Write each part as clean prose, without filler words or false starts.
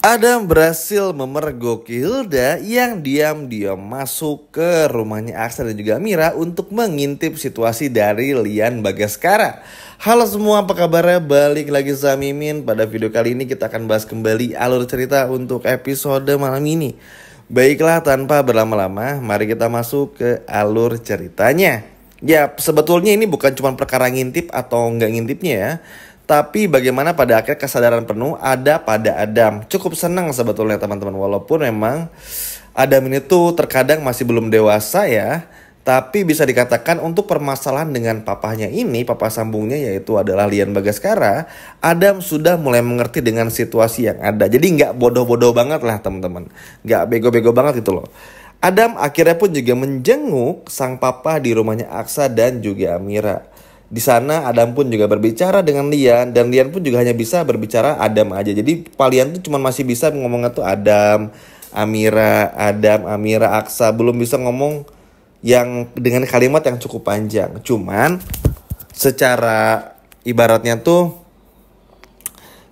Adam berhasil memergoki Hilda yang diam-diam masuk ke rumahnya Aksa dan juga Mira untuk mengintip situasi dari Lian Bagaskara. Halo semua, apa kabarnya? Balik lagi sama Mimin. Pada video kali ini kita akan bahas kembali alur cerita untuk episode malam ini. Baiklah, tanpa berlama-lama, mari kita masuk ke alur ceritanya. Ya, sebetulnya ini bukan cuma perkara ngintip atau nggak ngintipnya ya, tapi bagaimana pada akhirnya kesadaran penuh ada pada Adam. Cukup senang sebetulnya teman-teman, walaupun memang Adam ini tuh terkadang masih belum dewasa ya. Tapi bisa dikatakan untuk permasalahan dengan papahnya ini, papa sambungnya yaitu adalah Lian Bagaskara, Adam sudah mulai mengerti dengan situasi yang ada. Jadi nggak bodoh-bodoh banget lah teman-teman, nggak bego-bego banget gitu loh. Adam akhirnya pun juga menjenguk sang papa di rumahnya Aksa dan juga Amira. Di sana Adam pun juga berbicara dengan Lian, dan Lian pun juga hanya bisa berbicara Adam aja. Jadi Lian tuh cuma masih bisa ngomongnya tuh Adam, Amira, Aksa, belum bisa ngomong yang dengan kalimat yang cukup panjang. Cuman secara ibaratnya tuh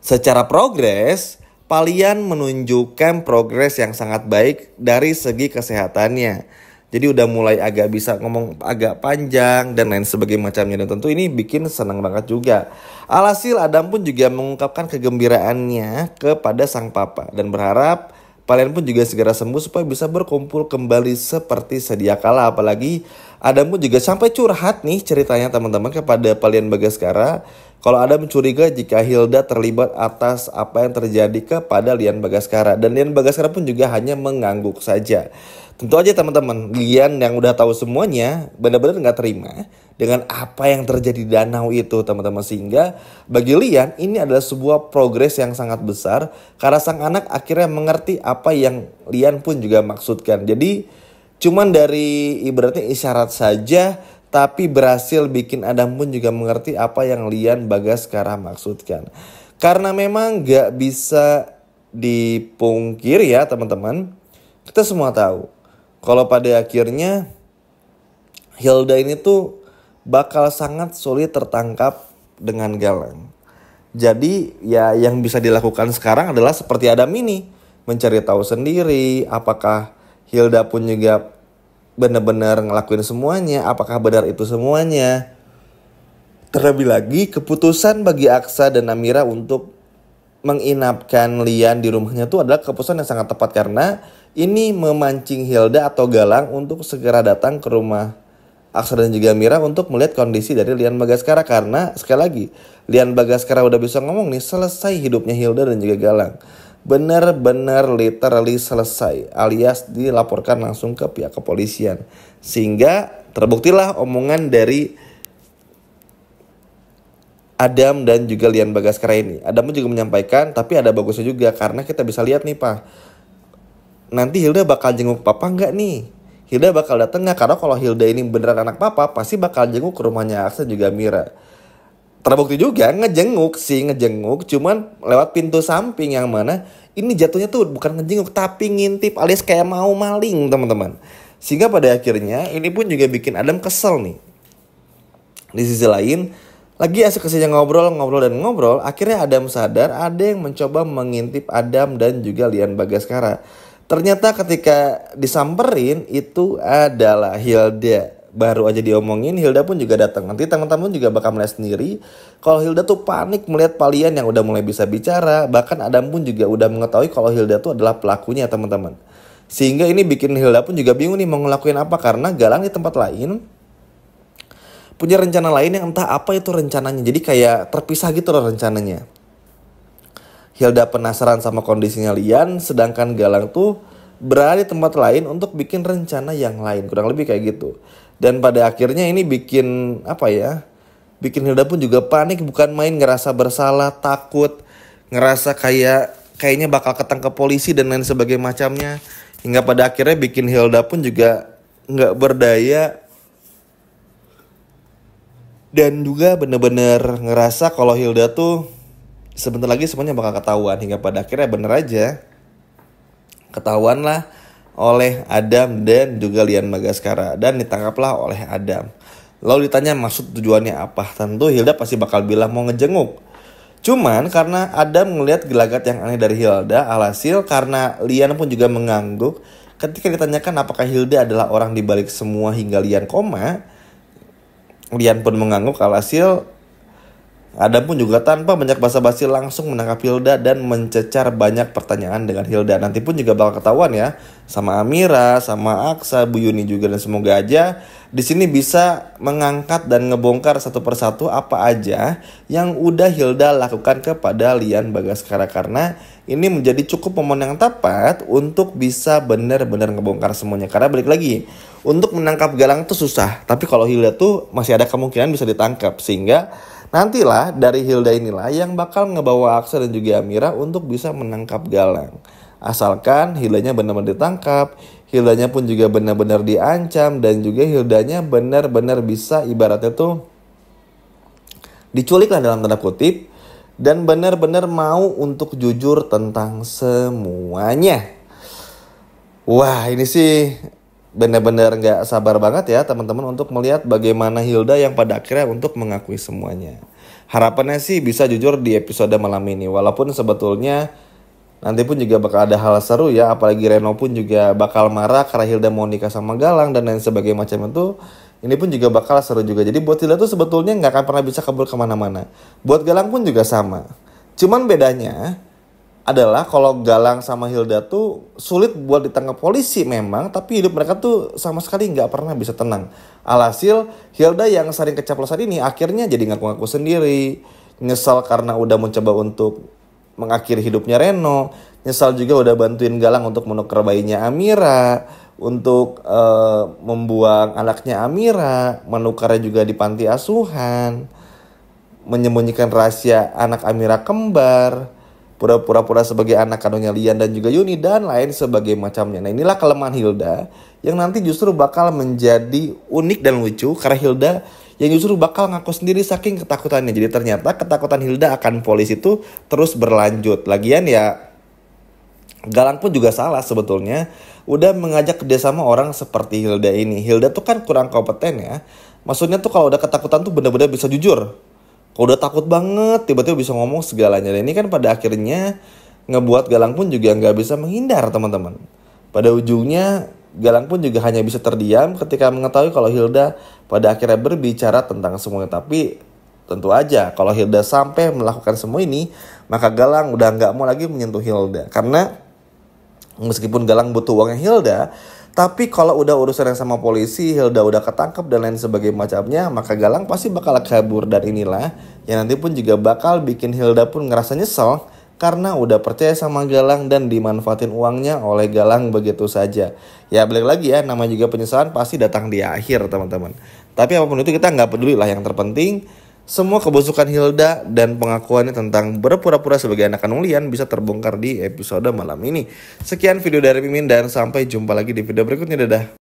secara progres, Lian menunjukkan progres yang sangat baik dari segi kesehatannya. Jadi udah mulai agak bisa ngomong agak panjang dan lain sebagainya macamnya. Dan tentu ini bikin senang banget juga. Alhasil Adam pun juga mengungkapkan kegembiraannya kepada sang papa. Dan berharap Lian pun juga segera sembuh supaya bisa berkumpul kembali seperti sedia kala. Apalagi Adam pun juga sampai curhat nih ceritanya teman-teman kepada Lian Bagaskara. Kalau Adam curiga jika Hilda terlibat atas apa yang terjadi kepada Lian Bagaskara. Dan Lian Bagaskara pun juga hanya mengangguk saja. Tentu aja teman-teman, Lian yang udah tahu semuanya benar-benar nggak terima dengan apa yang terjadi di danau itu teman-teman. Sehingga bagi Lian ini adalah sebuah progres yang sangat besar karena sang anak akhirnya mengerti apa yang Lian pun juga maksudkan. Jadi cuman dari ibaratnya isyarat saja, tapi berhasil bikin Adam pun juga mengerti apa yang Lian Bagaskara maksudkan. Karena memang nggak bisa dipungkiri ya teman-teman, kita semua tahu kalau pada akhirnya Hilda ini tuh bakal sangat sulit tertangkap dengan Galang. Jadi ya yang bisa dilakukan sekarang adalah seperti Adam ini, mencari tahu sendiri apakah Hilda pun juga benar-benar ngelakuin semuanya, apakah benar itu semuanya. Terlebih lagi keputusan bagi Aksa dan Amira untuk menginapkan Lian di rumahnya itu adalah keputusan yang sangat tepat karena ini memancing Hilda atau Galang untuk segera datang ke rumah Aksa dan juga Mira untuk melihat kondisi dari Lian Bagaskara. Karena sekali lagi Lian Bagaskara udah bisa ngomong nih, selesai hidupnya Hilda dan juga Galang. Benar-benar literally selesai, alias dilaporkan langsung ke pihak kepolisian. Sehingga terbuktilah omongan dari Adam dan juga Lian Bagaskara ini. Adam juga menyampaikan, tapi ada bagusnya juga karena kita bisa lihat nih Pak, nanti Hilda bakal jenguk papa nggak nih? Hilda bakal datang nggak? Karena kalau Hilda ini beneran anak papa, pasti bakal jenguk ke rumahnya Aksa juga Mira. Terbukti juga ngejenguk, cuman lewat pintu samping yang mana ini jatuhnya tuh bukan ngejenguk tapi ngintip alias kayak mau maling teman-teman. Sehingga pada akhirnya ini pun juga bikin Adam kesel nih. Di sisi lain, lagi asik-asiknya ngobrol, akhirnya Adam sadar ada yang mencoba mengintip Adam dan juga Lian Bagaskara. Ternyata ketika disamperin itu adalah Hilda. Baru aja diomongin, Hilda pun juga datang. Nanti teman-teman juga bakal melihat sendiri kalau Hilda tuh panik melihat Lian yang udah mulai bisa bicara. Bahkan Adam pun juga udah mengetahui kalau Hilda tuh adalah pelakunya teman-teman. Sehingga ini bikin Hilda pun juga bingung nih mau ngelakuin apa, karena Galang di tempat lain punya rencana lain yang entah apa itu rencananya. Jadi kayak terpisah gitu loh rencananya. Hilda penasaran sama kondisinya Lian, sedangkan Galang tuh berada di tempat lain untuk bikin rencana yang lain. Kurang lebih kayak gitu. Dan pada akhirnya ini bikin bikin Hilda pun juga panik, bukan main, ngerasa bersalah, takut, ngerasa kayaknya bakal ketangkep polisi dan lain sebagainya macamnya. Hingga pada akhirnya bikin Hilda pun juga nggak berdaya. Dan juga bener-bener ngerasa kalau Hilda tuh sebentar lagi semuanya bakal ketahuan. Hingga pada akhirnya bener aja ketahuan lah oleh Adam dan juga Lian Bagaskara. Dan ditangkaplah oleh Adam. Lalu ditanya maksud tujuannya apa. Tentu Hilda pasti bakal bilang mau ngejenguk. Cuman karena Adam melihat gelagat yang aneh dari Hilda, alhasil karena Lian pun juga mengangguk ketika ditanyakan apakah Hilda adalah orang di balik semua hingga Lian koma. Lian pun mengangguk, alhasil Adam pun juga tanpa banyak basa-basi langsung menangkap Hilda dan mencecar banyak pertanyaan dengan Hilda. Nanti pun juga bakal ketahuan ya sama Amira, sama Aksa, Bu Yuni juga, dan semoga aja di sini bisa mengangkat dan ngebongkar satu persatu apa aja yang udah Hilda lakukan kepada Lian Bagaskara, karena ini menjadi cukup momen yang tepat untuk bisa benar-benar ngebongkar semuanya. Karena balik lagi, untuk menangkap Galang tuh susah, tapi kalau Hilda tuh masih ada kemungkinan bisa ditangkap, sehingga nantilah dari Hilda inilah yang bakal ngebawa Aksa dan juga Amira untuk bisa menangkap Galang. Asalkan Hildanya benar-benar ditangkap, Hildanya pun juga benar-benar diancam, dan juga Hildanya benar-benar bisa ibaratnya tuh diculik lah dalam tanda kutip, dan benar-benar mau untuk jujur tentang semuanya. Wah, ini sih benar-benar gak sabar banget ya teman-teman untuk melihat bagaimana Hilda yang pada akhirnya untuk mengakui semuanya. Harapannya sih bisa jujur di episode malam ini, walaupun sebetulnya nanti pun juga bakal ada hal seru ya, apalagi Reno pun juga bakal marah karena Hilda mau nikah sama Galang dan lain sebagainya macam itu. Ini pun juga bakal seru juga. Jadi buat Hilda tuh sebetulnya gak akan pernah bisa kabur kemana-mana. Buat Galang pun juga sama. Cuman bedanya adalah kalau Galang sama Hilda tuh sulit buat ditangkap polisi memang, tapi hidup mereka tuh sama sekali nggak pernah bisa tenang. Alhasil Hilda yang sering keceplosan ini akhirnya jadi ngaku-ngaku sendiri, nyesal karena udah mencoba untuk mengakhiri hidupnya Reno, nyesal juga udah bantuin Galang untuk menukar bayinya Amira, untuk membuang anaknya Amira, menukarnya juga di panti asuhan, menyembunyikan rahasia anak Amira kembar, pura-pura sebagai anak kandungnya Lian dan juga Yuni, dan lain sebagainya macamnya. Nah, inilah kelemahan Hilda yang nanti justru bakal menjadi unik dan lucu, karena Hilda yang justru bakal ngaku sendiri saking ketakutannya. Jadi ternyata ketakutan Hilda akan polisi itu terus berlanjut. Lagian ya Galang pun juga salah sebetulnya udah mengajak kerjasama orang seperti Hilda ini. Hilda tuh kan kurang kompeten ya. Maksudnya tuh kalau udah ketakutan tuh benar-benar bisa jujur. Kalau udah takut banget, tiba-tiba bisa ngomong segalanya. Dan ini kan pada akhirnya ngebuat Galang pun juga nggak bisa menghindar, teman-teman. Pada ujungnya, Galang pun juga hanya bisa terdiam ketika mengetahui kalau Hilda pada akhirnya berbicara tentang semuanya. Tapi tentu aja, kalau Hilda sampai melakukan semua ini, maka Galang udah nggak mau lagi menyentuh Hilda. Karena meskipun Galang butuh uangnya Hilda, tapi kalau udah urusan yang sama polisi, Hilda udah ketangkep dan lain sebagainya macamnya, maka Galang pasti bakal kabur. Dan inilah yang nanti pun juga bakal bikin Hilda pun ngerasa nyesel karena udah percaya sama Galang dan dimanfaatin uangnya oleh Galang begitu saja. Ya balik lagi ya, nama juga penyesalan pasti datang di akhir, teman-teman. Tapi apapun itu kita nggak peduli lah, yang terpenting semua kebusukan Hilda dan pengakuannya tentang berpura-pura sebagai anak kandung Lian bisa terbongkar di episode malam ini. Sekian video dari Mimin dan sampai jumpa lagi di video berikutnya. Dadah.